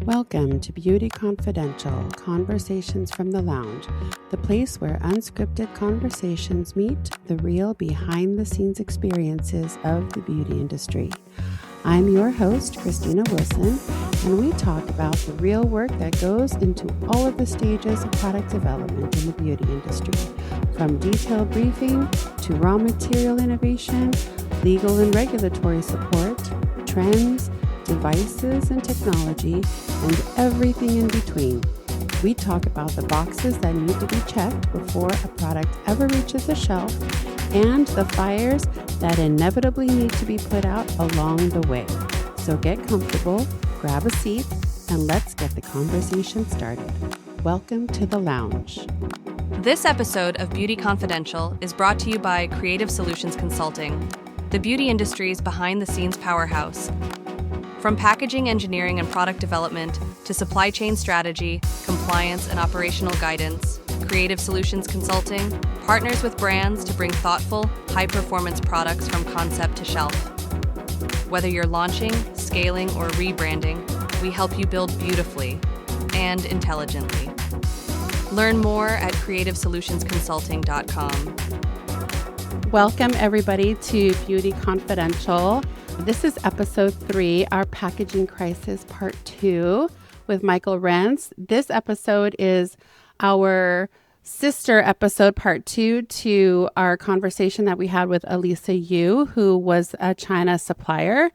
Welcome to Beauty Confidential, Conversations from the Lounge, the place where unscripted conversations meet the real behind-the-scenes experiences of the beauty industry. I'm your host, Christina Wilson, and we talk about the real work that goes into all of the stages of product development in the beauty industry, from detailed briefing to raw material innovation, legal and regulatory support, trends, devices and technology, and everything in between. We talk about the boxes that need to be checked before a product ever reaches the shelf and the fires that inevitably need to be put out along the way. So get comfortable, grab a seat, and let's get the conversation started. Welcome to the lounge. This episode of Beauty Confidential is brought to you by Creative Solutions Consulting, the beauty industry's behind-the-scenes powerhouse. From packaging engineering and product development to supply chain strategy, compliance, and operational guidance, Creative Solutions Consulting partners with brands to bring thoughtful, high-performance products from concept to shelf. Whether you're launching, scaling, or rebranding, we help you build beautifully and intelligently. Learn more at creativesolutionsconsulting.com. Welcome, everybody, to Beauty Confidential. This is episode 3, our packaging crisis part 2 with Michael Rentz. This episode is our sister episode part 2 to our conversation that we had with Elisa Yu, who was a China supplier.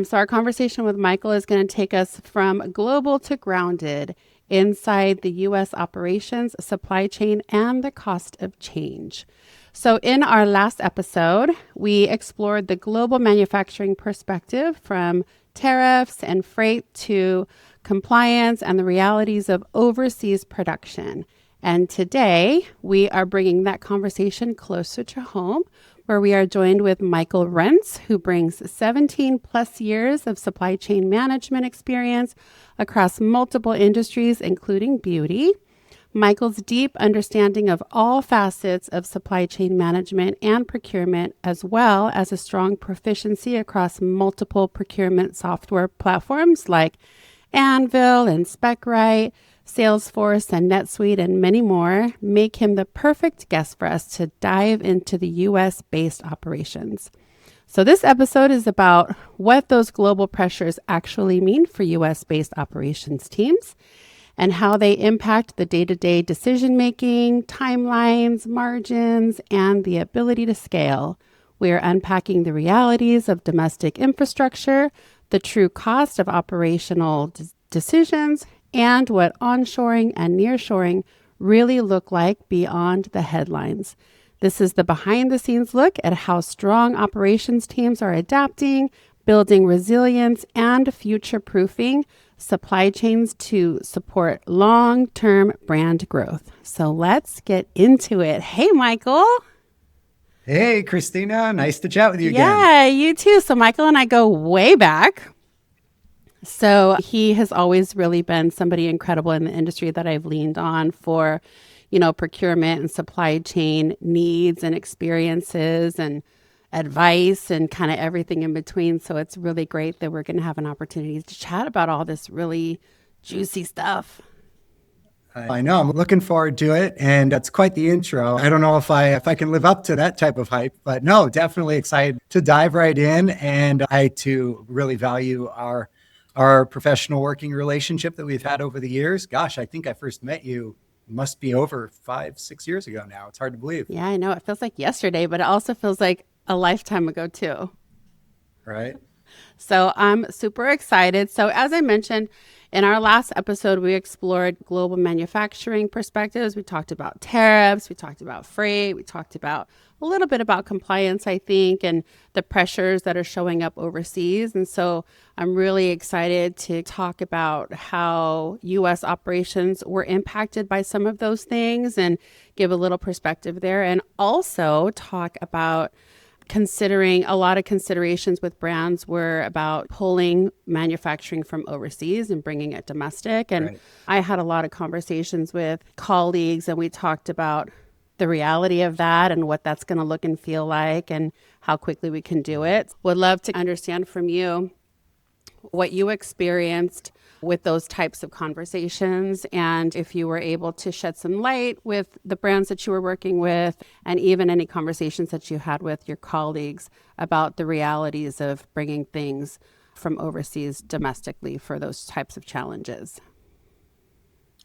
So our conversation with Michael is going to take us from global to grounded inside the U.S. operations, supply chain, and the cost of change. So in our last episode, we explored the global manufacturing perspective from tariffs and freight to compliance and the realities of overseas production. And today, we are bringing that conversation closer to home, where we are joined with Michael Rentz, who brings 17 plus years of supply chain management experience across multiple industries, including beauty. Michael's deep understanding of all facets of supply chain management and procurement, as well as a strong proficiency across multiple procurement software platforms like Anvil and SpecRite, Salesforce and NetSuite, and many more, make him the perfect guest for us to dive into the U.S.-based operations. So this episode is about what those global pressures actually mean for U.S.-based operations teams, and how they impact the day-to-day decision-making, timelines, margins, and the ability to scale. We are unpacking the realities of domestic infrastructure, the true cost of operational decisions, and what onshoring and nearshoring really look like beyond the headlines. This is the behind-the-scenes look at how strong operations teams are adapting, building resilience, and future-proofing supply chains to support long-term brand growth. So let's get into it. Hey, Michael. Hey, Christina. Nice to chat with you again. Yeah, you too. So Michael and I go way back. So he has always really been somebody incredible in the industry that I've leaned on for, procurement and supply chain needs and experiences and advice and kind of everything in between. So it's really great that we're going to have an opportunity to chat about all this really juicy stuff. I know. I'm looking forward to it. And that's quite the intro. I don't know if I can live up to that type of hype, but no, definitely excited to dive right in. And I too really value our professional working relationship that we've had over the years. Gosh, I think I first met you must be over 5-6 years ago now. It's hard to believe. Yeah, I know. It feels like yesterday, but it also feels like a lifetime ago too. Right. So I'm super excited. So as I mentioned, in our last episode, we explored global manufacturing perspectives. We talked about tariffs. We talked about freight. We talked about a little bit about compliance, I think, and the pressures that are showing up overseas. And so I'm really excited to talk about how U.S. operations were impacted by some of those things and give a little perspective there, and also talk about considering a lot of considerations with brands were about pulling manufacturing from overseas and bringing it domestic. And right. I had a lot of conversations with colleagues, and we talked about the reality of that and what that's going to look and feel like and how quickly we can do it. Would love to understand from you, what you experienced with those types of conversations, and if you were able to shed some light with the brands that you were working with, and even any conversations that you had with your colleagues about the realities of bringing things from overseas domestically for those types of challenges.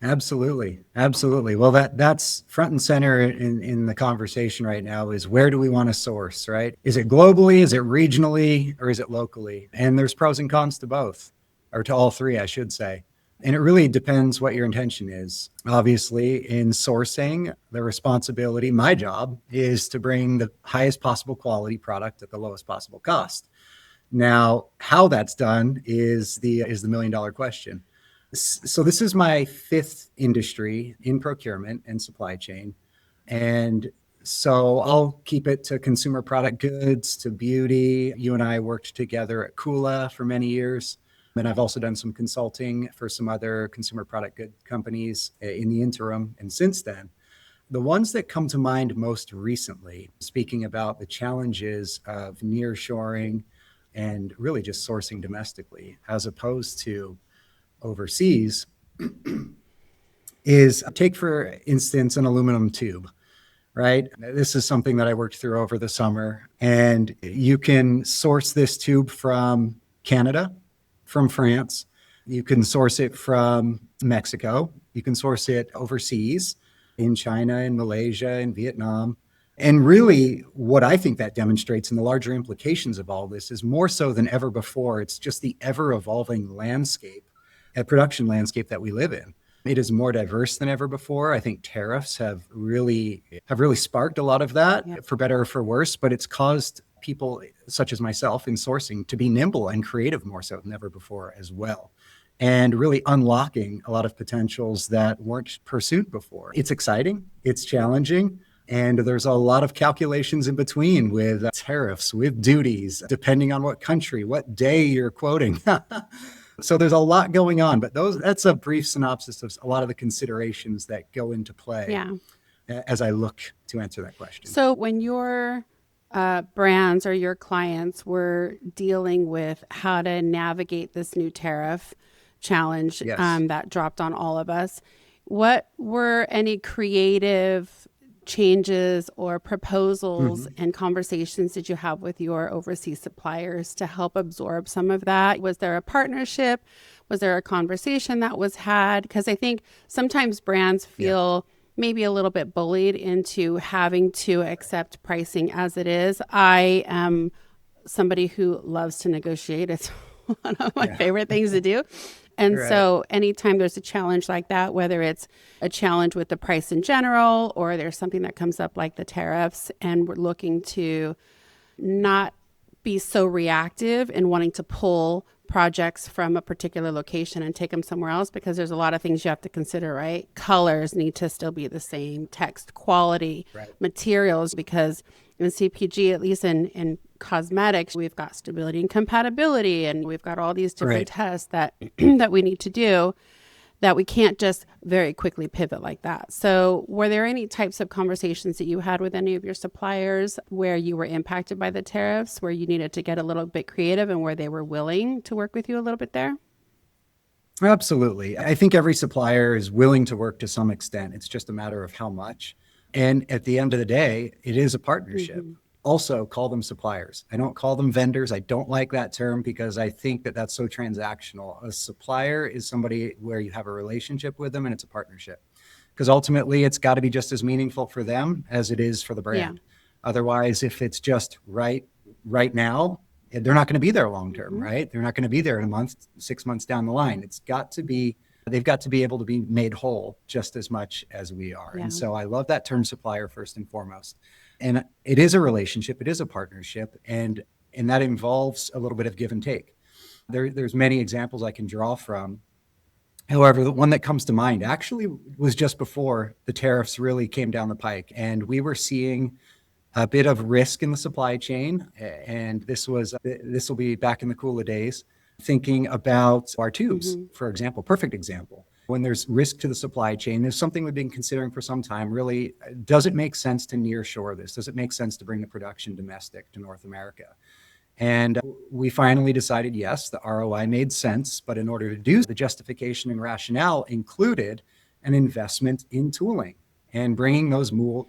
Absolutely. Absolutely. Well, that's front and center in the conversation right now is where do we want to source, right? Is it globally, is it regionally, or is it locally? And there's pros and cons to both, or to all three, I should say. And it really depends what your intention is. Obviously, in sourcing, the responsibility, my job, is to bring the highest possible quality product at the lowest possible cost. Now, how that's done is the $1 million question. So this is my fifth industry in procurement and supply chain. And so I'll keep it to consumer product goods, to beauty. You and I worked together at Kula for many years. And I've also done some consulting for some other consumer product good companies in the interim. And since then, the ones that come to mind most recently, speaking about the challenges of nearshoring and really just sourcing domestically, as opposed to overseas, is take, for instance, an aluminum tube, right? This is something that I worked through over the summer. And you can source this tube from Canada, from France. You can source it from Mexico. You can source it overseas in China, in Malaysia, in Vietnam. And really, what I think that demonstrates and the larger implications of all this is more so than ever before, it's just the ever-evolving landscape, a production landscape that we live in. It is more diverse than ever before. I think tariffs have really sparked a lot of that, for better or for worse, but it's caused people such as myself in sourcing to be nimble and creative more so than ever before as well, and really unlocking a lot of potentials that weren't pursued before. It's exciting, it's challenging, and there's a lot of calculations in between with tariffs, with duties, depending on what country, what day you're quoting. So there's a lot going on, but that's a brief synopsis of a lot of the considerations that go into play as I look to answer that question. So when your brands or your clients were dealing with how to navigate this new tariff challenge that dropped on all of us, what were any creative changes or proposals and conversations did you have with your overseas suppliers to help absorb some of that? Was there a partnership? Was there a conversation that was had? Because I think sometimes brands feel maybe a little bit bullied into having to accept pricing as it is. I am somebody who loves to negotiate. It's one of my favorite things to do. And so anytime there's a challenge like that, whether it's a challenge with the price in general, or there's something that comes up like the tariffs, and we're looking to not be so reactive in wanting to pull projects from a particular location and take them somewhere else, because there's a lot of things you have to consider, right? Colors need to still be the same, text quality, materials, because in CPG, at least in cosmetics, we've got stability and compatibility, and we've got all these different tests that that we need to do, that we can't just very quickly pivot like that. So were there any types of conversations that you had with any of your suppliers where you were impacted by the tariffs, where you needed to get a little bit creative and where they were willing to work with you a little bit there? Absolutely. I think every supplier is willing to work to some extent. It's just a matter of how much. And at the end of the day, it is a partnership. Also, call them suppliers. I don't call them vendors. I don't like that term because I think that that's so transactional. A supplier is somebody where you have a relationship with them and it's a partnership. Because ultimately, it's got to be just as meaningful for them as it is for the brand. Otherwise, if it's just right now, they're not going to be there long term, right? They're not going to be there in a month, 6 months down the line. They've got to be able to be made whole just as much as we are. And so I love that term supplier first and foremost. And it is a relationship, it is a partnership, and that involves a little bit of give and take. There's many examples I can draw from. However, the one that comes to mind actually was just before the tariffs really came down the pike, and we were seeing a bit of risk in the supply chain. And this will be back in the Kula days, thinking about our tubes, for example, perfect example. When there's risk to the supply chain, there's something we've been considering for some time. Really, does it make sense to nearshore this? Does it make sense to bring the production domestic to North America? And we finally decided, yes, the ROI made sense, but in order to do the justification and rationale included an investment in tooling and bringing those molds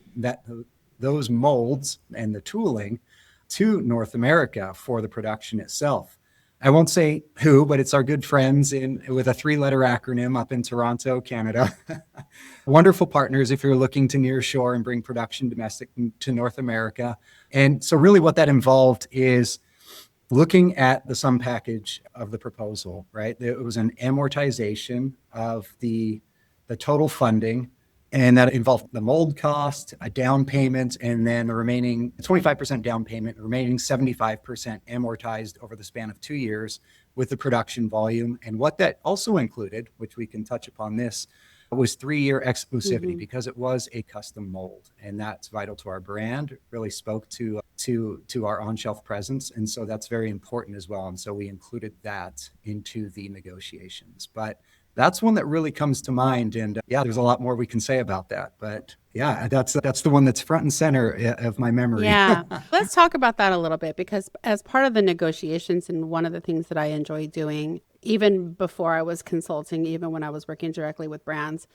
and the tooling to North America for the production itself. I won't say who, but it's our good friends with a 3-letter acronym up in Toronto, Canada. Wonderful partners if you're looking to nearshore and bring production domestic to North America. And so really what that involved is looking at the sum package of the proposal, right? It was an amortization of the total funding, and that involved the mold cost, a down payment, and then the remaining 25% down payment, the remaining 75% amortized over the span of 2 years with the production volume. And what that also included, which we can touch upon this, was 3-year exclusivity because it was a custom mold, and that's vital to our brand. It really spoke to our on-shelf presence, and so that's very important as well. And so we included that into the negotiations. But that's one that really comes to mind, and there's a lot more we can say about that. But that's the one that's front and center of my memory. Yeah, let's talk about that a little bit, because as part of the negotiations, and one of the things that I enjoy doing, even before I was consulting, even when I was working directly with brands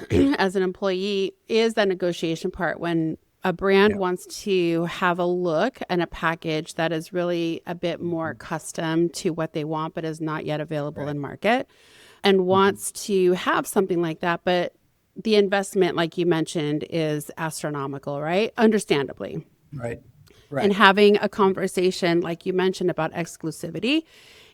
as an employee, is that negotiation part when a brand wants to have a look and a package that is really a bit more custom to what they want, but is not yet available in market, and wants to have something like that. But the investment, like you mentioned, is astronomical, right? Understandably. Right. And having a conversation, like you mentioned, about exclusivity.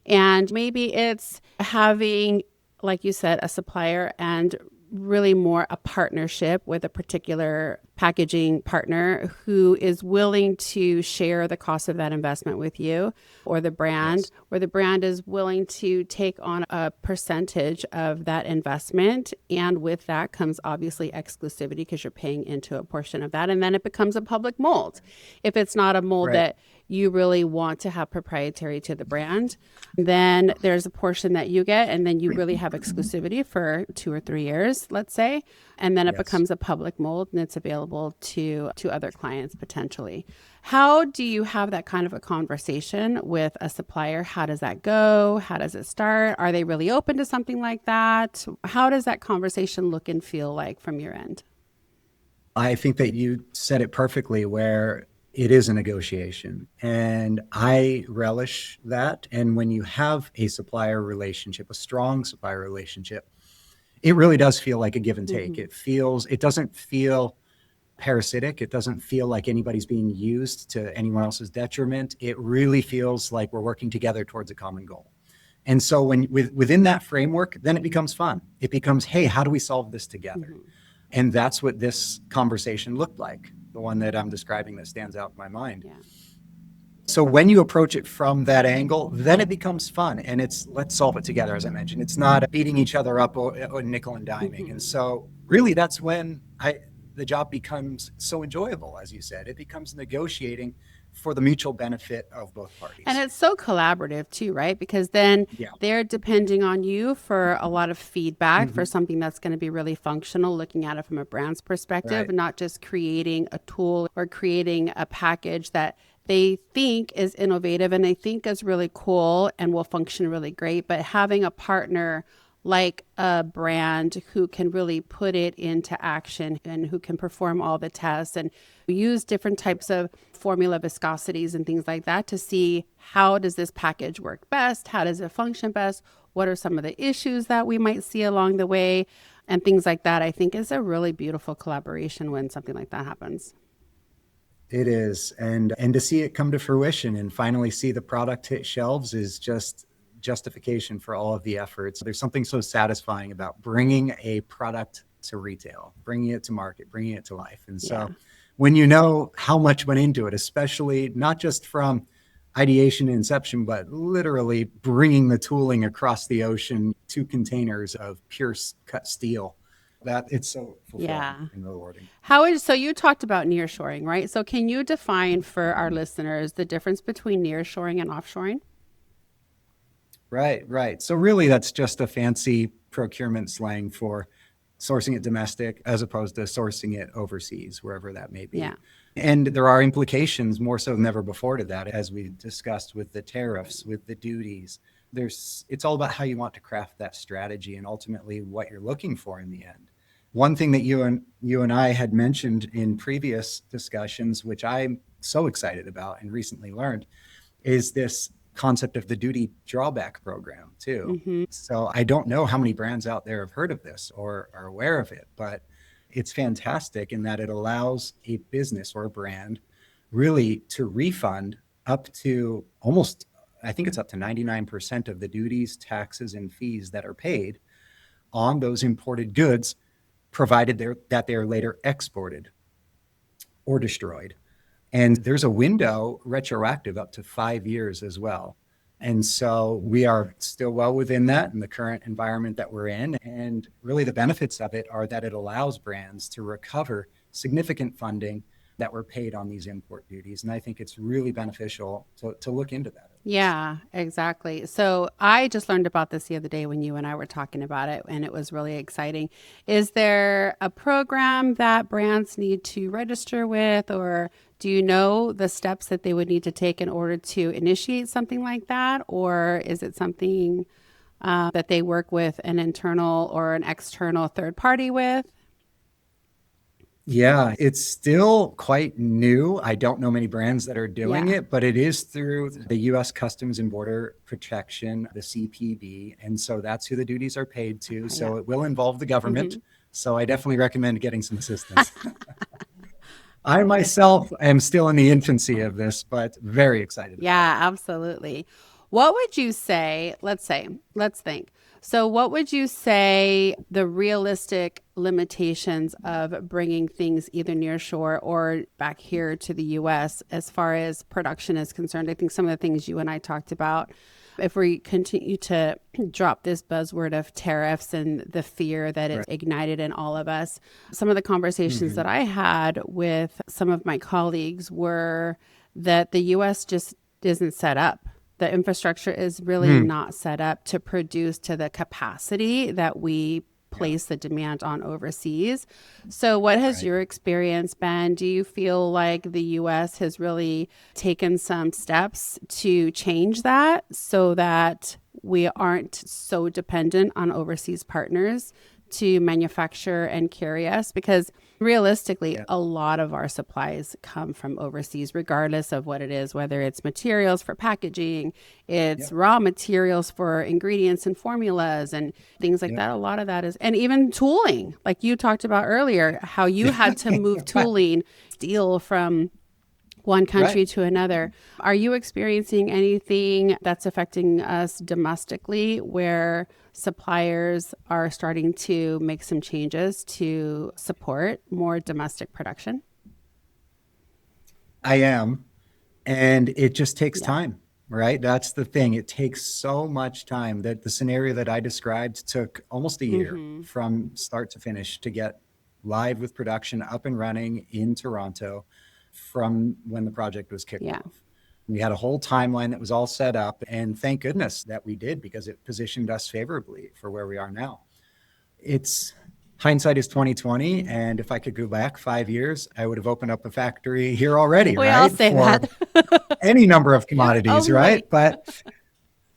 And maybe it's having, like you said, a supplier and really more a partnership with a particular packaging partner who is willing to share the cost of that investment with you, or the brand, where the brand is willing to take on a percentage of that investment. And with that comes obviously exclusivity, because you're paying into a portion of that. And then it becomes a public mold. If it's not a mold that you really want to have proprietary to the brand, then there's a portion that you get, and then you really have exclusivity for 2 or 3 years, let's say, and then it becomes a public mold and it's available to other clients potentially. How do you have that kind of a conversation with a supplier? How does that go? How does it start? Are they really open to something like that? How does that conversation look and feel like from your end? I think that you said it perfectly, where it is a negotiation, and I relish that. And when you have a supplier relationship, a strong supplier relationship, it really does feel like a give and take. It doesn't feel parasitic. It doesn't feel like anybody's being used to anyone else's detriment. It really feels like we're working together towards a common goal. And so within that framework, then it becomes fun. It becomes, hey, how do we solve this together? And that's what this conversation looked like, the one that I'm describing that stands out in my mind. So when you approach it from that angle, then it becomes fun, and it's let's solve it together. As I mentioned, it's not beating each other up or nickel and diming. And so really that's when the job becomes so enjoyable. As you said, it becomes negotiating for the mutual benefit of both parties. And it's so collaborative too, right? Because then they're depending on you for a lot of feedback for something that's going to be really functional, looking at it from a brand's perspective, and not just creating a tool or creating a package that they think is innovative and they think is really cool and will function really great, but having a partner like a brand who can really put it into action and who can perform all the tests and use different types of formula viscosities and things like that to see how does this package work best, how does it function best, what are some of the issues that we might see along the way, and things like that. I think is a really beautiful collaboration when something like that happens. It is, and to see it come to fruition and finally see the product hit shelves is just justification for all of the efforts. There's something so satisfying about bringing a product to retail, bringing it to market, bringing it to life. And so when you know how much went into it, especially not just from ideation and inception, but literally bringing the tooling across the ocean, 2 containers of pure cut steel, that it's so fulfilling and rewarding. So you talked about nearshoring, right? So can you define for our listeners the difference between nearshoring and offshoring? Right. So really that's just a fancy procurement slang for sourcing it domestic as opposed to sourcing it overseas, wherever that may be. And there are implications more so than ever before to that, as we discussed with the tariffs, with the duties. It's all about how you want to craft that strategy and ultimately what you're looking for in the end. One thing that you and I had mentioned in previous discussions, which I'm so excited about and recently learned, is this concept of the duty drawback program too. Mm-hmm. So I don't know how many brands out there have heard of this or are aware of it, but it's fantastic in that it allows a business or a brand really to refund up to almost, I think it's up to 99% of the duties, taxes, and fees that are paid on those imported goods, provided that they're later exported or destroyed. And there's a window retroactive up to 5 years as well. And so we are still well within that in the current environment that we're in. And really the benefits of it are that it allows brands to recover significant funding that were paid on these import duties. And I think it's really beneficial to look into that. Yeah, exactly. So I just learned about this the other day when you and I were talking about it, and it was really exciting. Is there a program that brands need to register with, or do you know the steps that they would need to take in order to initiate something like that? Or is it something that they work with an internal or an external third party with? Yeah, it's still quite new. I don't know many brands that are doing Yeah. it, but it is through the US Customs and Border Protection, the CPB. And so that's who the duties are paid to. Okay, So yeah. it will involve the government. hmm So I definitely recommend getting some assistance. I myself am still in the infancy of this, but very excited about it. Yeah, absolutely. What would you say? Let's think. So, what would you say the realistic limitations of bringing things either near shore or back here to the US as far as production is concerned? I think some of the things you and I talked about, if we continue to drop this buzzword of tariffs and the fear that it's Right. ignited in all of us, some of the conversations that Mhm. I had with some of my colleagues were that the US just isn't set up. The infrastructure is really Mm. not set up to produce to the capacity that we Yeah, place the demand on overseas. So, what has right. your experience been? Do you feel like the US has really taken some steps to change that so that we aren't so dependent on overseas partners to manufacture and carry us? Because realistically, Yeah, a lot of our supplies come from overseas, regardless of what it is, whether it's materials for packaging, yeah, it's raw materials for ingredients and formulas and things like yeah, that. A lot of that is, and even tooling, like you talked about earlier, how you had to move right. tooling, steel from one Right. country to another. Are you experiencing anything that's affecting us domestically where suppliers are starting to make some changes to support more domestic production? I am. And it just takes Yeah. time, right? That's the thing. It takes so much time that the scenario that I described took almost a year Mm-hmm. from start to finish to get live with production up and running in Toronto from when the project was kicked Yeah. off. We had a whole timeline that was all set up, and thank goodness that we did because it positioned us favorably for where we are now. It's hindsight is 2020, and if I could go back 5 years, I would have opened up a factory here already, We all right? say For that. any number of commodities, Only. right? But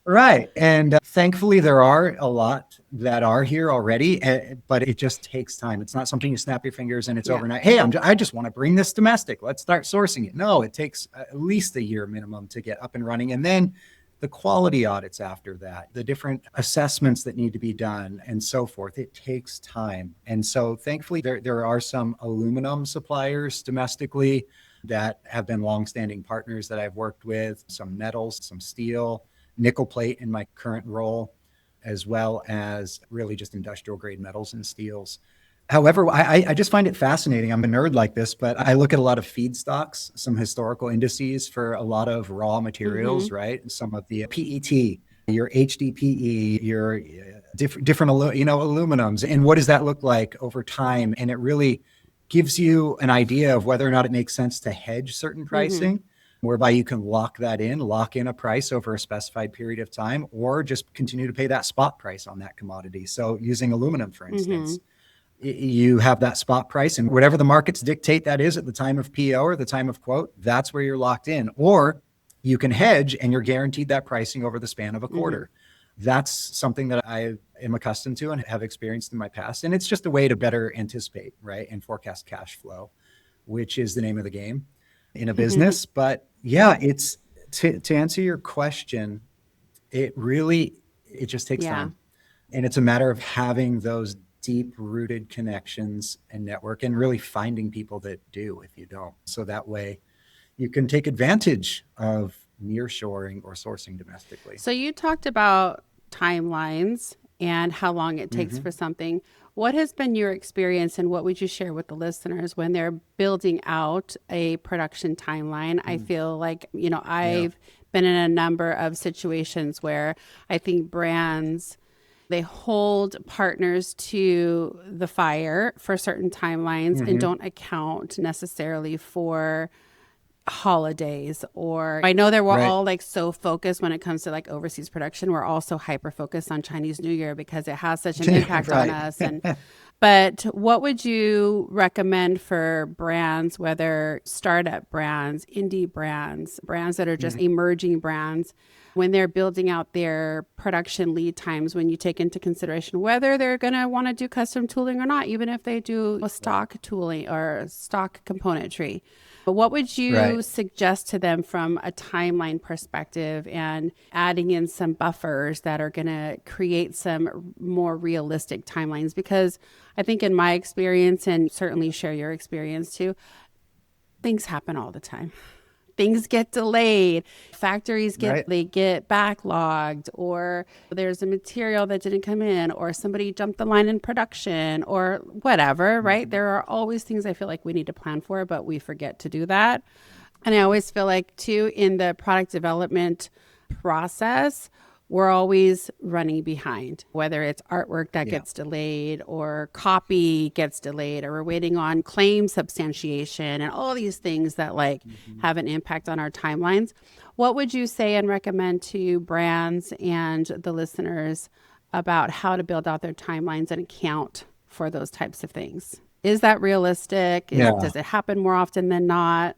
right. And thankfully, there are a lot that are here already, but it just takes time. It's not something you snap your fingers and it's Yeah. overnight. Hey, I just want to bring this domestic. Let's start sourcing it. No, it takes at least a year minimum to get up and running. And then the quality audits after that, the different assessments that need to be done, and so forth. It takes time. And so thankfully, there are some aluminum suppliers domestically that have been longstanding partners that I've worked with, some metals, some steel, nickel plate in my current role, as well as really just industrial grade metals and steels. However, I just find it fascinating. I'm a nerd like this, but I look at a lot of feedstocks, some historical indices for a lot of raw Mm-hmm. materials, right? Some of the PET, your HDPE, your different aluminums, and what does that look like over time? And it really gives you an idea of whether or not it makes sense to hedge certain Mm-hmm. pricing, whereby you can lock in a price over a specified period of time, or just continue to pay that spot price on that commodity. So using aluminum, for Mm-hmm. instance, You have that spot price, and whatever the markets dictate that is at the time of PO or the time of quote, that's where you're locked in. Or you can hedge and you're guaranteed that pricing over the span of a quarter. That's something that I am accustomed to and have experienced in my past. And it's just a way to better anticipate, right, and forecast cash flow, which is the name of the game in a business. But yeah, it's to answer your question, it just takes time. And it's a matter of having those deep rooted connections and network and really finding people that do if you don't. So that way you can take advantage of nearshoring or sourcing domestically. So you talked about timelines and how long it takes for something. What has been your experience and what would you share with the listeners when they're building out a production timeline? I feel like, I've been in a number of situations where I think brands, they hold partners to the fire for certain timelines and don't account necessarily for holidays. Or I know that we're all like so focused when it comes to like overseas production. We're also hyper focused on Chinese New Year because it has such an impact on us. But what would you recommend for brands, whether startup brands, indie brands, brands that are just emerging brands, when they're building out their production lead times, when you take into consideration whether they're going to want to do custom tooling or not, even if they do a stock tooling or stock componentry? But what would you suggest to them from a timeline perspective and adding in some buffers that are going to create some more realistic timelines? Because I think in my experience, and certainly share your experience too, things happen all the time. Things get delayed, factories they get backlogged, or there's a material that didn't come in, or somebody jumped the line in production, or whatever, right? There are always things I feel like we need to plan for, but we forget to do that. And I always feel like too, in the product development process, we're always running behind, whether it's artwork that gets delayed or copy gets delayed, or we're waiting on claim substantiation and all these things that have an impact on our timelines. What would you say and recommend to brands and the listeners about how to build out their timelines and account for those types of things? Is that realistic? Does it happen more often than not?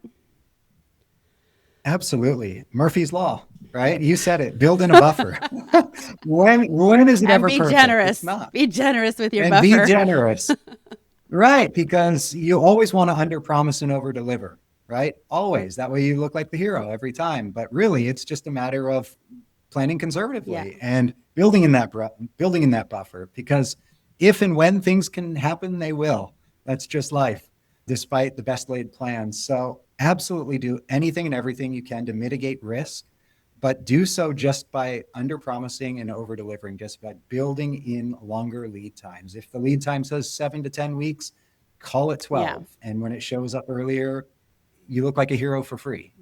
Absolutely. Murphy's Law, right? You said it. Build in a buffer. When is it ever perfect? Generous. It's not. Be generous with your and buffer. Be generous. Right. Because you always want to underpromise and overdeliver, right? Always. That way you look like the hero every time. But really, it's just a matter of planning conservatively and building in that buffer. Because if and when things can happen, they will. That's just life, despite the best laid plans. So absolutely do anything and everything you can to mitigate risk, but do so just by under-promising and over-delivering, just by building in longer lead times. If the lead time says 7 to 10 weeks, call it 12. Yeah. And when it shows up earlier, you look like a hero for free.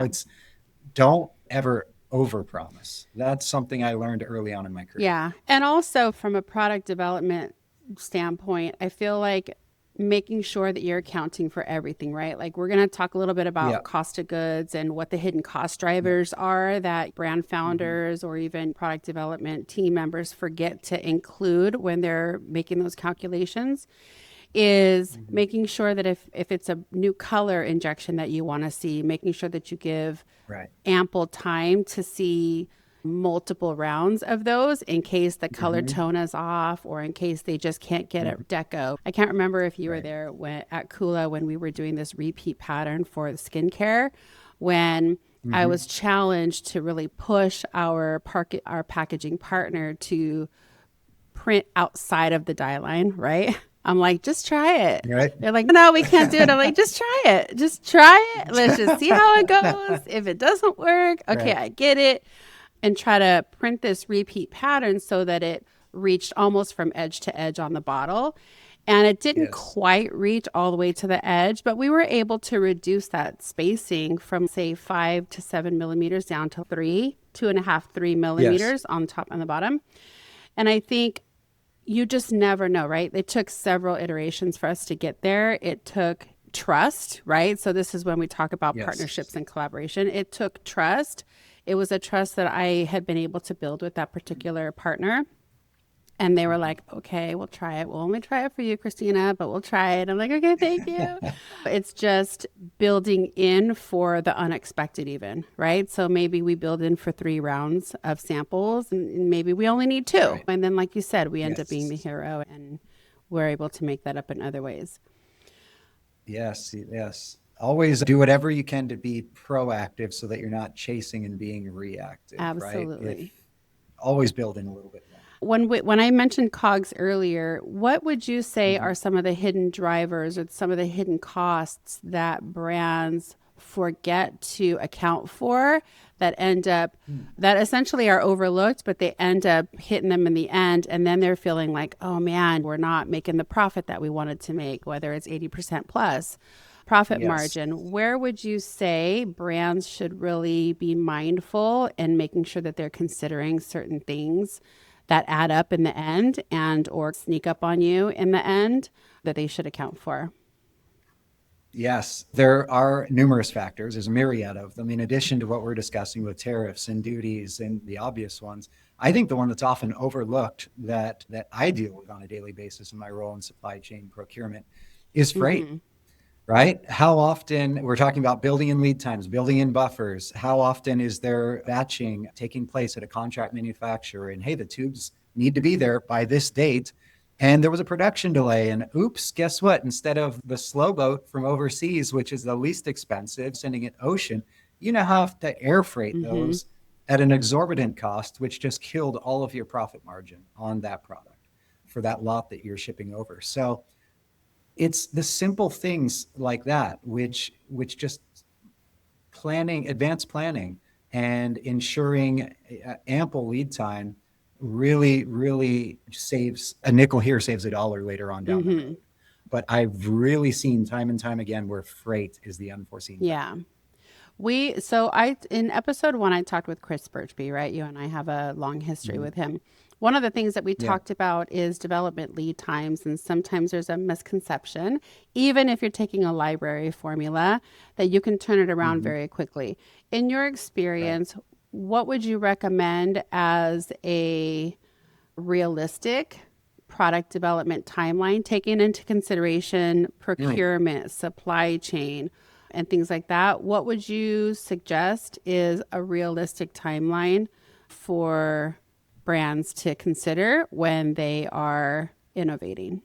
Don't ever over-promise. That's something I learned early on in my career. Yeah. And also from a product development standpoint, I feel like making sure that you're accounting for everything, right? Like we're going to talk a little bit about cost of goods and what the hidden cost drivers are that brand founders or even product development team members forget to include when they're making those calculations, is making sure that if it's a new color injection that you want to see, making sure that you give ample time to see multiple rounds of those in case the color tone is off or in case they just can't get a deco. I can't remember if you were there at Kula when we were doing this repeat pattern for the skincare, when I was challenged to really push our packaging partner to print outside of the die line, right? I'm like, just try it. Right. They're like, no, we can't do it. I'm like, just try it. Just try it. Let's just see how it goes. If it doesn't work, okay, I get it. And try to print this repeat pattern so that it reached almost from edge to edge on the bottle. And it didn't quite reach all the way to the edge, but we were able to reduce that spacing from, say, 5 to 7 millimeters down to 2.5, 3 millimeters on the top and the bottom. And I think you just never know, right? It took several iterations for us to get there. It took trust, right? So this is when we talk about partnerships and collaboration. It took trust. It was a trust that I had been able to build with that particular partner. And they were like, okay, we'll try it. We'll only try it for you, Christina, but we'll try it. I'm like, okay, thank you. It's just building in for the unexpected even, right? So maybe we build in for 3 rounds of samples and maybe we only need 2. Right. And then, like you said, we end up being the Yes. hero and we're able to make that up in other ways. Yes. Yes. Always do whatever you can to be proactive so that you're not chasing and being reactive, right? Absolutely. Always build in a little bit more. When I mentioned COGS earlier, what would you say Mhm. are some of the hidden drivers or some of the hidden costs that brands forget to account for that end up that essentially are overlooked, but they end up hitting them in the end, and then they're feeling like, oh man, we're not making the profit that we wanted to make, whether it's 80% plus profit Yes. margin. Where would you say brands should really be mindful and making sure that they're considering certain things that add up in the end and or sneak up on you in the end that they should account for? Yes, there are numerous factors. There's a myriad of them. In addition to what we're discussing with tariffs and duties and the obvious ones, I think the one that's often overlooked that I deal with on a daily basis in my role in supply chain procurement is freight. Mm-hmm. Right? How often we're talking about building in lead times, building in buffers. How often is there batching taking place at a contract manufacturer? And hey, the tubes need to be there by this date. And there was a production delay. And oops, guess what? Instead of the slow boat from overseas, which is the least expensive, sending it ocean, you now have to air freight Mm-hmm. those at an exorbitant cost, which just killed all of your profit margin on that product for that lot that you're shipping over. So it's the simple things like that, which just advanced planning and ensuring ample lead time really saves a nickel here, saves a dollar later on down the Mm-hmm. road. But I've really seen time and time again where freight is the unforeseen factor. Yeah. In episode 1, I talked with Chris Birchby, right? You and I have a long history Mhm. with him. One of the things that we Yeah. talked about is development lead times. And sometimes there's a misconception, even if you're taking a library formula, that you can turn it around Mhm. very quickly. In your Right. experience, what would you recommend as a realistic product development timeline, taking into consideration Mm. procurement, supply chain, and things like that? What would you suggest is a realistic timeline for brands to consider when they are innovating?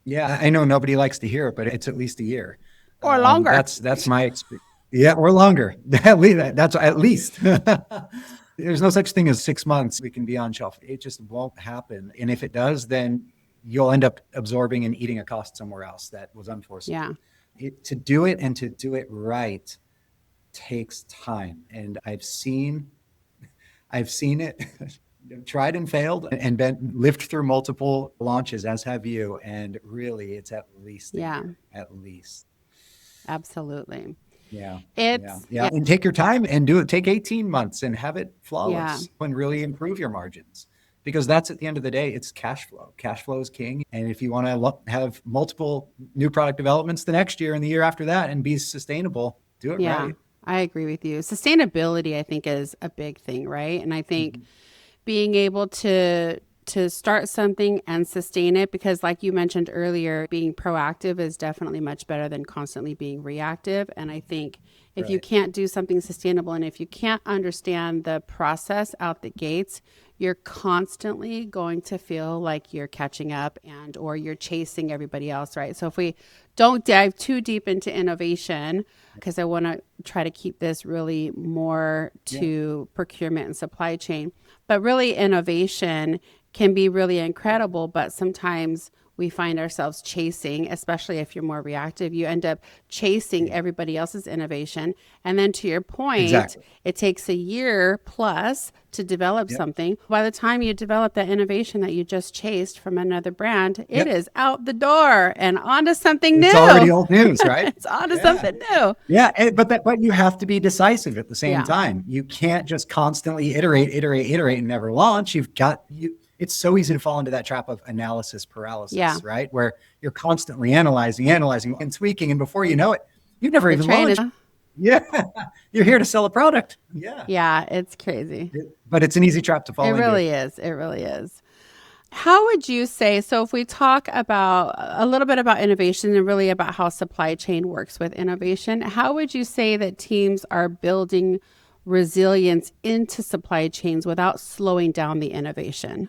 Yeah, I know nobody likes to hear it, but it's at least a year. Or longer. That's my experience. Yeah, or longer. That's at least. There's no such thing as 6 months we can be on shelf. It just won't happen. And if it does, then you'll end up absorbing and eating a cost somewhere else that was unforeseen. Yeah. To do it and to do it right takes time. And I've seen it tried and failed and been lived through multiple launches, as have you. And really, it's at least a Yeah, year, at least. absolutely. Yeah. Yeah. It's, Yeah. yeah, And take your time and do it. Take 18 months and have it yeah, flawless and really improve your margins. Because that's at the end of the day, it's cash flow. Cash flow is king. And if you want to have multiple new product developments the next year and the year after that and be sustainable, do it yeah, right. I agree with you. Sustainability, I think, is a big thing, right? And I think Mhm. being able to start something and sustain it, because like you mentioned earlier, being proactive is definitely much better than constantly being reactive. And I think if you Right. can't do something sustainable and if you can't understand the process out the gates, you're constantly going to feel like you're catching up and or you're chasing everybody else, right? So if we don't dive too deep into innovation, because I want to try to keep this really more Yeah. to procurement and supply chain, but really innovation can be really incredible, but sometimes we find ourselves chasing, especially if you're more reactive, you end up chasing everybody else's innovation. And then to your point, Exactly. it takes a year plus to develop Yep. something. By the time you develop that innovation that you just chased from another brand, it Yep. is out the door and onto something It's already new. old news, right? It's onto Yeah. something new. Yeah, but you have to be decisive at the same Yeah. time. You can't just constantly iterate, and never launch. It's so easy to fall into that trap of analysis paralysis, Yeah. right? Where you're constantly analyzing, and tweaking, and before you know it, you've never The even train is, launched. Yeah. You're here to sell a product. Yeah. Yeah, it's crazy. But it's an easy trap to It fall into. really is. It really is. How would you say, so if we talk about a little bit about innovation and really about how supply chain works with innovation, how would you say that teams are building resilience into supply chains without slowing down the innovation?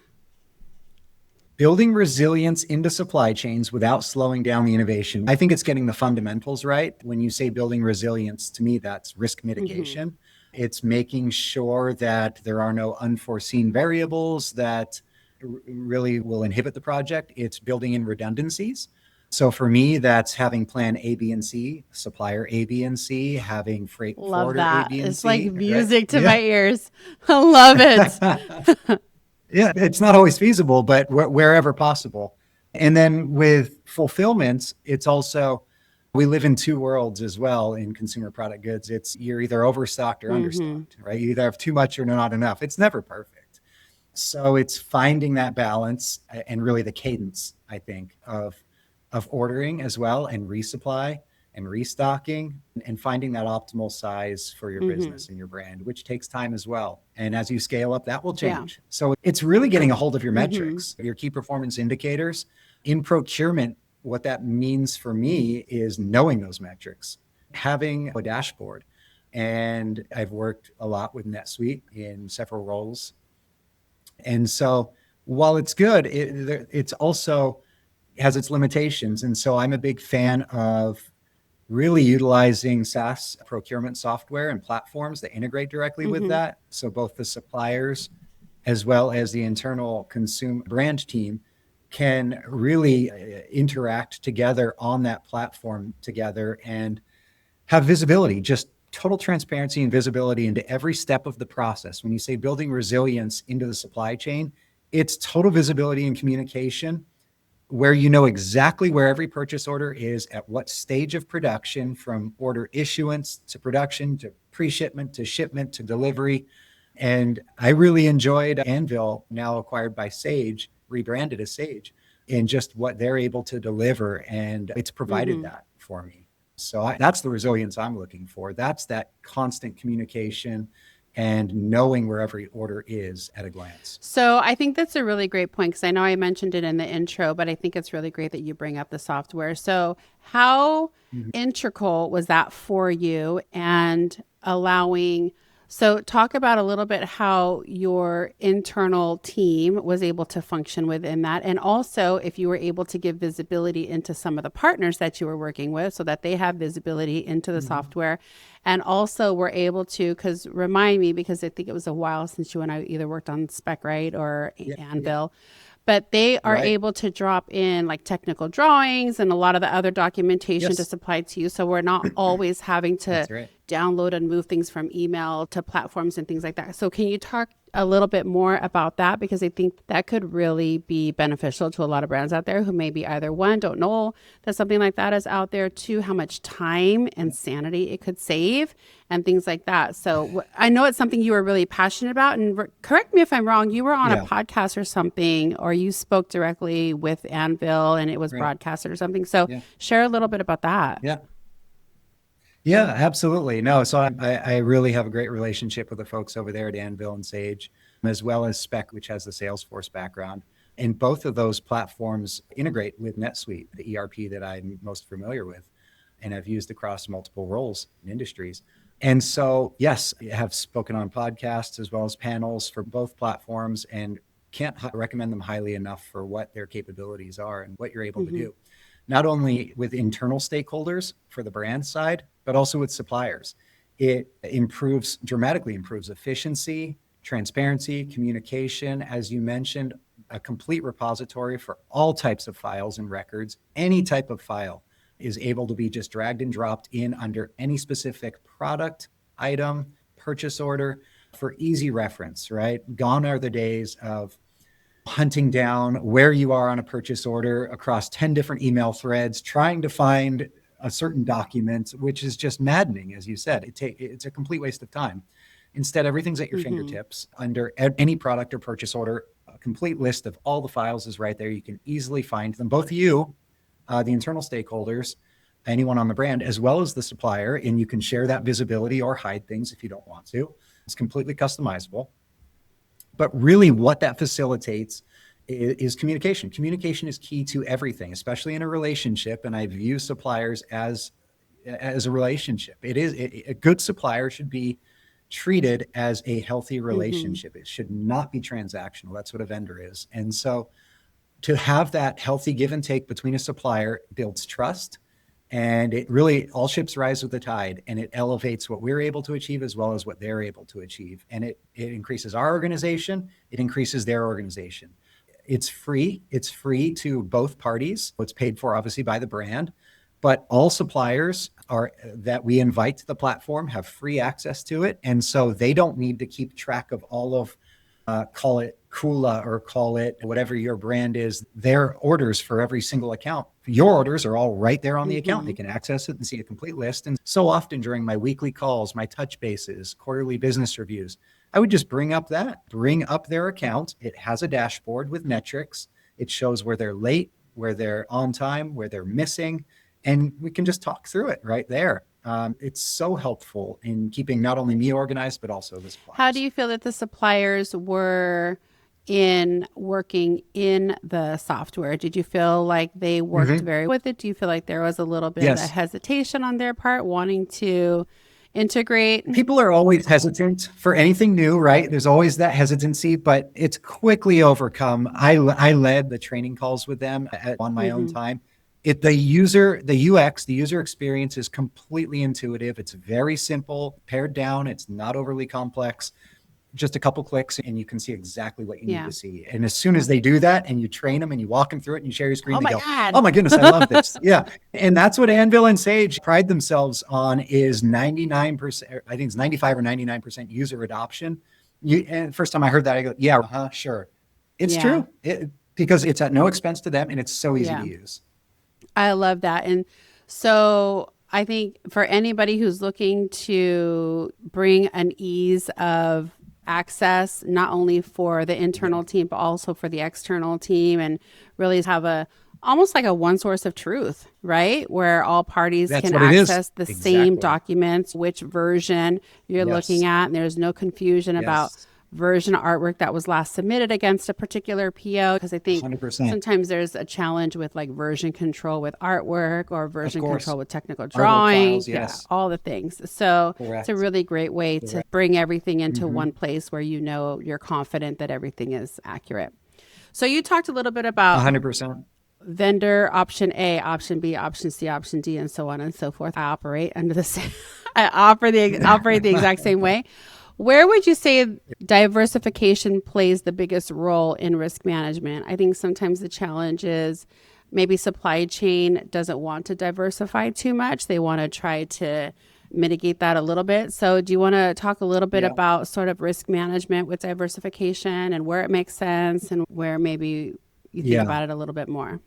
Building resilience into supply chains without slowing down the innovation. I think it's getting the fundamentals right. When you say building resilience, to me, that's risk mitigation. It's making sure that there are no unforeseen variables that really will inhibit the project. It's building in redundancies. So for me, that's having plan A, B, and C, supplier A, B, and C, having freight Love forwarder A, that. B, and It's like C, right? music to Yeah. my ears. I love it. Yeah, it's not always feasible, but wherever possible. And then with fulfillments, it's also, we live in two worlds as well in consumer product goods. It's you're either overstocked or understocked, right? You either have too much or not enough. It's never perfect. So it's finding that balance and really the cadence, I think, of ordering as well and resupply and restocking and finding that optimal size for your business and your brand, which takes time as well. And as you scale up, that will Yeah. change. So it's really getting a hold of your metrics, your key performance indicators. In procurement, what that means for me is knowing those metrics, having a dashboard. And I've worked a lot with NetSuite in several roles. And so while it's good, it's also has its limitations. And so I'm a big fan of really utilizing SaaS procurement software and platforms that integrate directly with that. So both the suppliers as well as the internal consumer brand team can really interact together on that platform together and have visibility, just total transparency and visibility into every step of the process. When you say building resilience into the supply chain, it's total visibility and communication where you know exactly where every purchase order is at what stage of production, from order issuance to production to pre-shipment to shipment to delivery. And I really enjoyed Anvil, now acquired by Sage, rebranded as Sage, and just what they're able to deliver. And it's provided that for me. So that's the resilience I'm looking for. That's that constant communication and knowing where every order is at a glance. So I think that's a really great point because I know I mentioned it in the intro, but I think it's really great that you bring up the software. So how integral was that for you and allowing? So talk about a little bit how your internal team was able to function within that. And also if you were able to give visibility into some of the partners that you were working with so that they have visibility into the software. And also were able to, because remind me, because I think it was a while since you and I either worked on Spec Right or Anvil. But they are able to drop in like technical drawings and a lot of the other documentation to supply to you. So we're not always having to download and move things from email to platforms and things like that. So can you talk a little bit more about that? Because I think that could really be beneficial to a lot of brands out there who maybe either one, don't know that something like that is out there, two, how much time and sanity it could save and things like that. So I know it's something you were really passionate about. And correct me if I'm wrong, you were on a podcast or something, or you spoke directly with Anvil and it was broadcasted or something. So share a little bit about that. Yeah, absolutely. No, so I really have a great relationship with the folks over there at Anvil and Sage, as well as Spec, which has the Salesforce background. And both of those platforms integrate with NetSuite, the ERP that I'm most familiar with and I've used across multiple roles and industries. And so, yes, I have spoken on podcasts as well as panels for both platforms and can't recommend them highly enough for what their capabilities are and what you're able to do. Not only with internal stakeholders for the brand side, but also with suppliers. It dramatically improves efficiency, transparency, communication, as you mentioned, a complete repository for all types of files and records. Any type of file is able to be just dragged and dropped in under any specific product, item, purchase order for easy reference, right? Gone are the days of hunting down where you are on a purchase order across 10 different email threads, trying to find a certain document, which is just maddening, as you said. It's a complete waste of time. Instead, everything's at your fingertips under any product or purchase order. A complete list of all the files is right there. You can easily find them, both you, the internal stakeholders, anyone on the brand, as well as the supplier. And you can share that visibility or hide things if you don't want to. It's completely customizable. But really what that facilitates is communication. Communication is key to everything, especially in a relationship. And I view suppliers as a relationship. A good supplier should be treated as a healthy relationship. It should not be transactional. That's what a vendor is. And so to have that healthy give and take between a supplier builds trust, and it really, all ships rise with the tide, and it elevates what we're able to achieve as well as what they're able to achieve. And it increases our organization, it increases their organization. It's free to both parties. It's paid for obviously by the brand, but all suppliers that we invite to the platform have free access to it. And so they don't need to keep track of all of, call it Kula or call it whatever your brand is, their orders for every single account. Your orders are all right there on the account. They can access it and see a complete list. And so often during my weekly calls, my touch bases, quarterly business reviews, I would just bring up their account. It has a dashboard with metrics. It shows where they're late, where they're on time, where they're missing, and we can just talk through it right there. It's so helpful in keeping not only me organized, but also the suppliers. How do you feel that the suppliers were in working in the software? Did you feel like they worked very with it? Do you feel like there was a little bit of a hesitation on their part wanting to integrate? People are always hesitant for anything new, right? There's always that hesitancy, but it's quickly overcome. I led the training calls with them on my own time. The UX, the user experience is completely intuitive. It's very simple, pared down. It's not overly complex. Just a couple clicks and you can see exactly what you need to see. And as soon as they do that and you train them and you walk them through it and you share your screen, they go, oh my goodness, I love this. And that's what Anvil and Sage pride themselves on is 99%, I think it's 95 or 99% user adoption. And first time I heard that, I go, sure. It's true because it's at no expense to them and it's so easy to use. I love that. And so I think for anybody who's looking to bring an ease of access, not only for the internal team, but also for the external team, and really have almost like a one source of truth, right? Where all parties can access the same documents, which version you're looking at, and there's no confusion about version of artwork that was last submitted against a particular PO, because I think 100%. Sometimes there's a challenge with like version control with artwork or version control with technical drawing, all the things. So it's a really great way to bring everything into one place where you know you're confident that everything is accurate. So you talked a little bit about 100%. Vendor option A, option B, option C, option D, and so on and so forth. I operate under the same. Operate the exact same way. Where would you say diversification plays the biggest role in risk management? I think sometimes the challenge is maybe supply chain doesn't want to diversify too much. They want to try to mitigate that a little bit. So do you want to talk a little bit about sort of risk management with diversification and where it makes sense and where maybe you think about it a little bit more?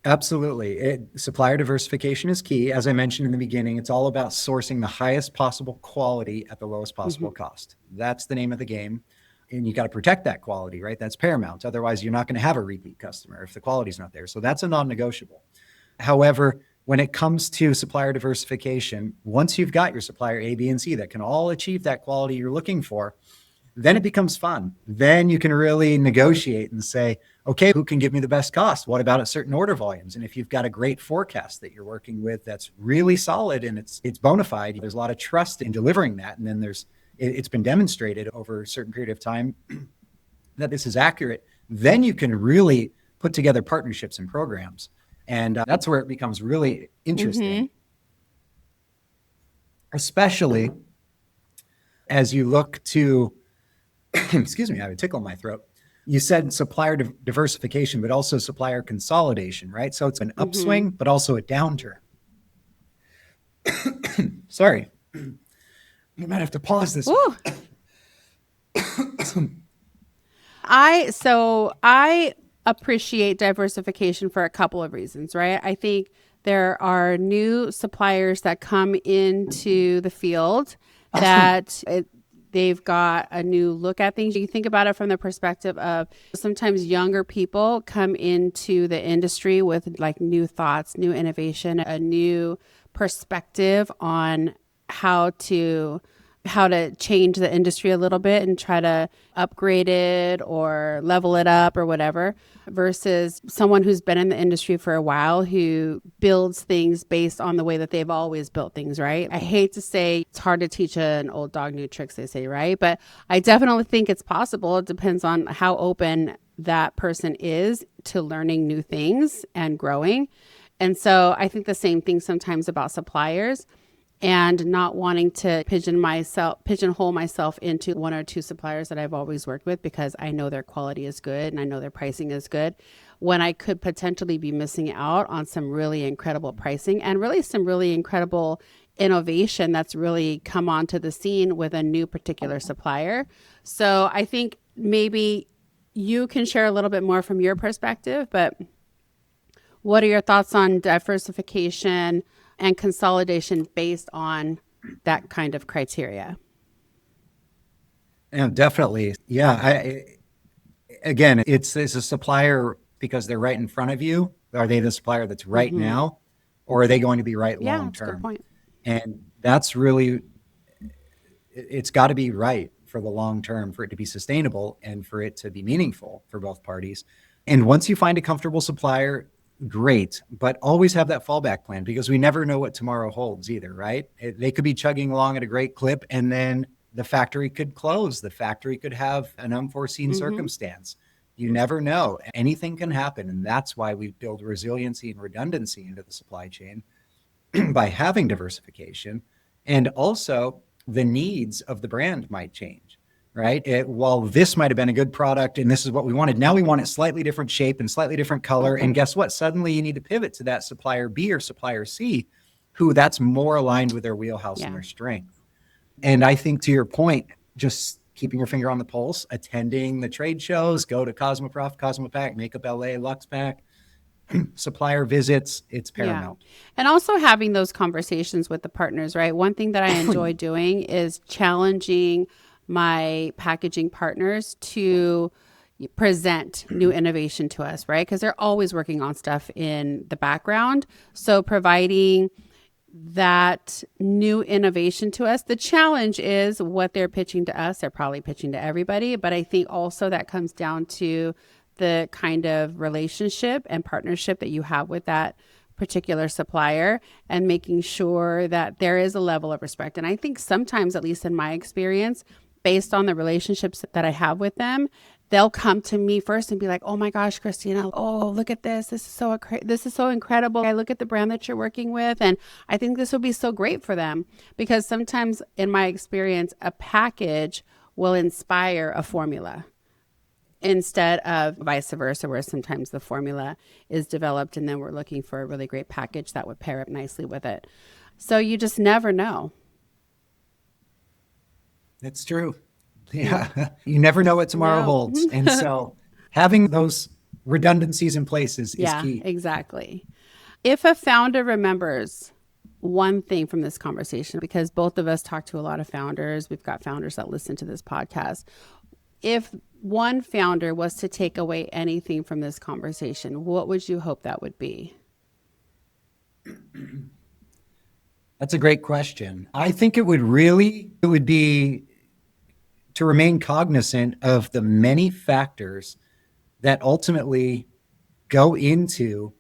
Absolutely. Supplier diversification is key. As I mentioned in the beginning, it's all about sourcing the highest possible quality at the lowest possible cost. That's the name of the game. And you got to protect that quality, right? That's paramount. Otherwise, you're not going to have a repeat customer if the quality's not there. So that's a non-negotiable. However, when it comes to supplier diversification, once you've got your supplier A, B, and C that can all achieve that quality you're looking for, then it becomes fun. Then you can really negotiate and say, okay, who can give me the best cost? What about at certain order volumes? And if you've got a great forecast that you're working with that's really solid and it's bona fide, there's a lot of trust in delivering that. And then it's been demonstrated over a certain period of time that this is accurate. Then you can really put together partnerships and programs. And that's where it becomes really interesting, especially as you look to, excuse me, I have a tickle in my throat. You said supplier diversification, but also supplier consolidation, right? So it's an upswing, but also a downturn. Sorry. We might have to pause this. I appreciate diversification for a couple of reasons, right? I think there are new suppliers that come into the field that They've got a new look at things. You think about it from the perspective of sometimes younger people come into the industry with like new thoughts, new innovation, a new perspective on how to change the industry a little bit and try to upgrade it or level it up or whatever, versus someone who's been in the industry for a while who builds things based on the way that they've always built things, right? I hate to say it's hard to teach an old dog new tricks, they say, right? But I definitely think it's possible. It depends on how open that person is to learning new things and growing. And so I think the same thing sometimes about suppliers, and not wanting to pigeonhole myself into one or two suppliers that I've always worked with because I know their quality is good and I know their pricing is good, when I could potentially be missing out on some really incredible pricing and really some really incredible innovation that's really come onto the scene with a new particular supplier. So I think maybe you can share a little bit more from your perspective, but what are your thoughts on diversification and consolidation based on that kind of criteria? And definitely. Yeah. Again, it's a supplier because they're right in front of you. Are they the supplier that's right now, or are they going to be right long That's a term? good point. And that's really, it's got to be right for the long term, for it to be sustainable and for it to be meaningful for both parties. And once you find a comfortable supplier, great, but always have that fallback plan, because we never know what tomorrow holds either, right? They could be chugging along at a great clip and then the factory could close. The factory could have an unforeseen circumstance. You never know. Anything can happen. And that's why we build resiliency and redundancy into the supply chain by having diversification. And also the needs of the brand might change. Right? While this might have been a good product and this is what we wanted, now we want it slightly different shape and slightly different color. And guess what? Suddenly you need to pivot to that supplier B or supplier C, who that's more aligned with their wheelhouse and their strength. And I think, to your point, just keeping your finger on the pulse, attending the trade shows, go to Cosmoprof, Cosmopack, Makeup LA, LuxPack, supplier visits, it's paramount. Yeah. And also having those conversations with the partners, right? One thing that I enjoy doing is challenging my packaging partners to present new innovation to us, right? Because they're always working on stuff in the background. So providing that new innovation to us. The challenge is what they're pitching to us. They're probably pitching to everybody. But I think also that comes down to the kind of relationship and partnership that you have with that particular supplier and making sure that there is a level of respect. And I think sometimes, at least in my experience, based on the relationships that I have with them, they'll come to me first and be like, "Oh my gosh, Christina, oh, look at this. This is so incredible. I look at the brand that you're working with, and I think this will be so great for them." Because sometimes in my experience, a package will inspire a formula instead of vice versa, where sometimes the formula is developed and then we're looking for a really great package that would pair up nicely with it. So you just never know. It's true. Yeah. You never know what tomorrow holds. And so having those redundancies in place is key. Exactly. If a founder remembers one thing from this conversation, because both of us talk to a lot of founders, we've got founders that listen to this podcast. If one founder was to take away anything from this conversation, what would you hope that would be? That's a great question. I think it would be to remain cognizant of the many factors that ultimately go into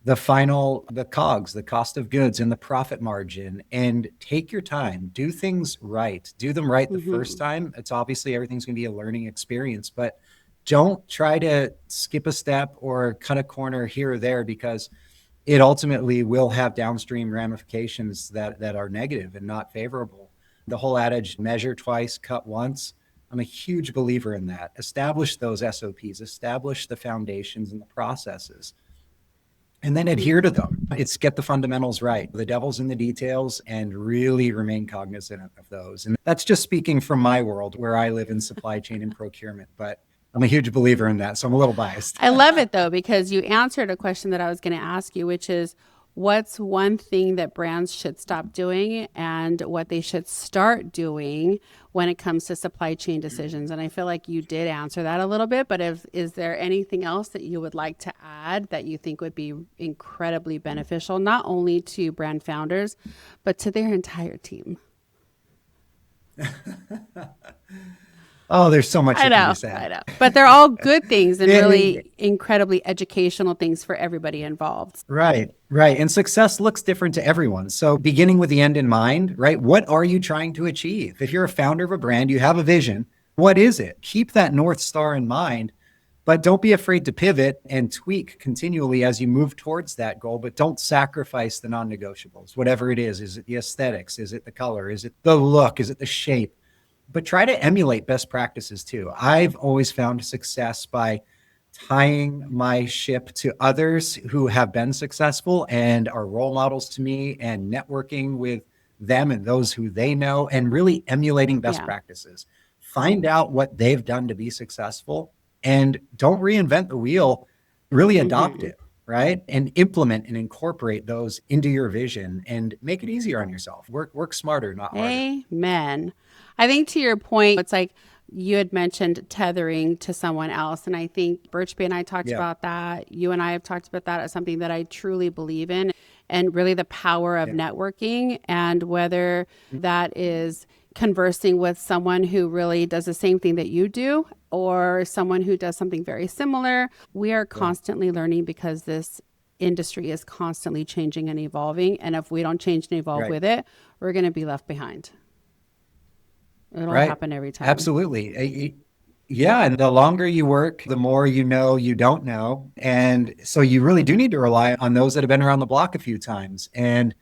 the COGS, the cost of goods, and the profit margin, and take your time, do things right, do them right the first time. It's obviously everything's going to be a learning experience, but don't try to skip a step or cut a corner here or there, because it ultimately will have downstream ramifications that are negative and not favorable. The whole adage, measure twice, cut once. I'm a huge believer in that. Establish those SOPs, establish the foundations and the processes, and then adhere to them. It's get the fundamentals right. The devil's in the details, and really remain cognizant of those. And that's just speaking from my world where I live in supply chain and procurement, but I'm a huge believer in that. So I'm a little biased. I love it though, because you answered a question that I was going to ask you, which is, what's one thing that brands should stop doing and what they should start doing when it comes to supply chain decisions? And I feel like you did answer that a little bit, but is there anything else that you would like to add that you think would be incredibly beneficial, not only to brand founders, but to their entire team? Oh, there's so much I that can know, be said. I know. But they're all good things and really incredibly educational things for everybody involved. Right, right. And success looks different to everyone. So beginning with the end in mind, right? What are you trying to achieve? If you're a founder of a brand, you have a vision. What is it? Keep that North Star in mind, but don't be afraid to pivot and tweak continually as you move towards that goal, but don't sacrifice the non-negotiables, whatever it is. Is it the aesthetics? Is it the color? Is it the look? Is it the shape? But try to emulate best practices too. I've always found success by tying my ship to others who have been successful and are role models to me, and networking with them and those who they know, and really emulating best practices. Find out what they've done to be successful and don't reinvent the wheel, really adopt it, right? And implement and incorporate those into your vision and make it easier on yourself. Work smarter, not harder. Amen. I think to your point, it's like you had mentioned tethering to someone else. And I think Birchby and I talked about that. You and I have talked about that as something that I truly believe in, and really the power of networking, and whether that is conversing with someone who really does the same thing that you do or someone who does something very similar. We are constantly learning because this industry is constantly changing and evolving. And if we don't change and evolve with it, we're going to be left behind. It'll happen every time. Absolutely. Yeah. And the longer you work, the more you know you don't know. And so you really do need to rely on those that have been around the block a few times, and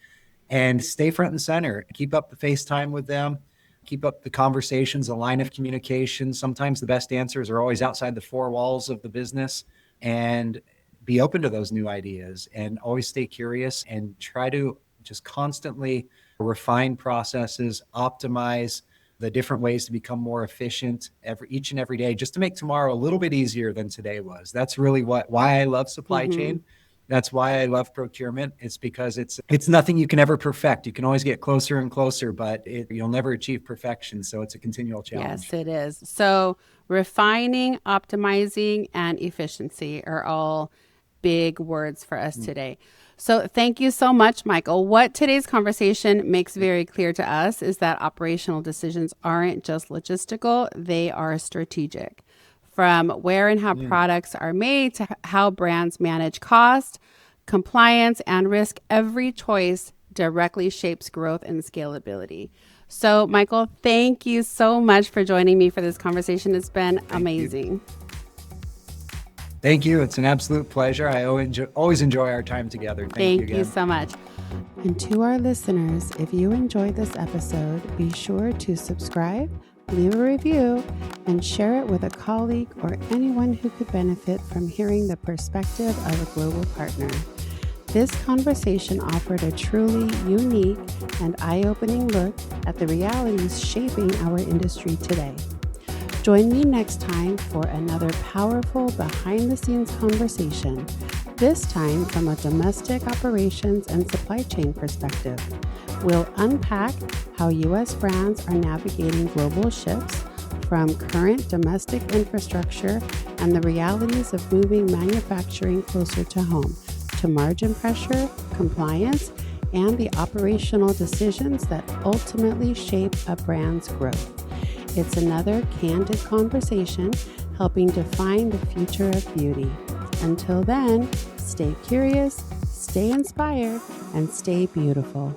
stay front and center. Keep up the FaceTime with them. Keep up the conversations, the line of communication. Sometimes the best answers are always outside the four walls of the business, and be open to those new ideas, and always stay curious and try to just constantly refine processes, optimize the different ways to become more efficient each and every day, just to make tomorrow a little bit easier than today was. That's really why I love supply chain. That's why I love procurement. It's because it's nothing you can ever perfect. You can always get closer and closer, but you'll never achieve perfection. So it's a continual challenge. Yes, it is. So refining, optimizing, and efficiency are all big words for us today. So thank you so much, Michael. What today's conversation makes very clear to us is that operational decisions aren't just logistical, they are strategic. From where and how products are made to how brands manage cost, compliance, and risk, every choice directly shapes growth and scalability. So, Michael, thank you so much for joining me for this conversation. It's been amazing. Thank you. It's an absolute pleasure. I always enjoy our time together. Thank you so much. And to our listeners, if you enjoyed this episode, be sure to subscribe, leave a review, and share it with a colleague or anyone who could benefit from hearing the perspective of a global partner. This conversation offered a truly unique and eye-opening look at the realities shaping our industry today. Join me next time for another powerful behind-the-scenes conversation, this time from a domestic operations and supply chain perspective. We'll unpack how U.S. brands are navigating global shifts, from current domestic infrastructure and the realities of moving manufacturing closer to home, to margin pressure, compliance, and the operational decisions that ultimately shape a brand's growth. It's another candid conversation helping define the future of beauty. Until then, stay curious, stay inspired, and stay beautiful.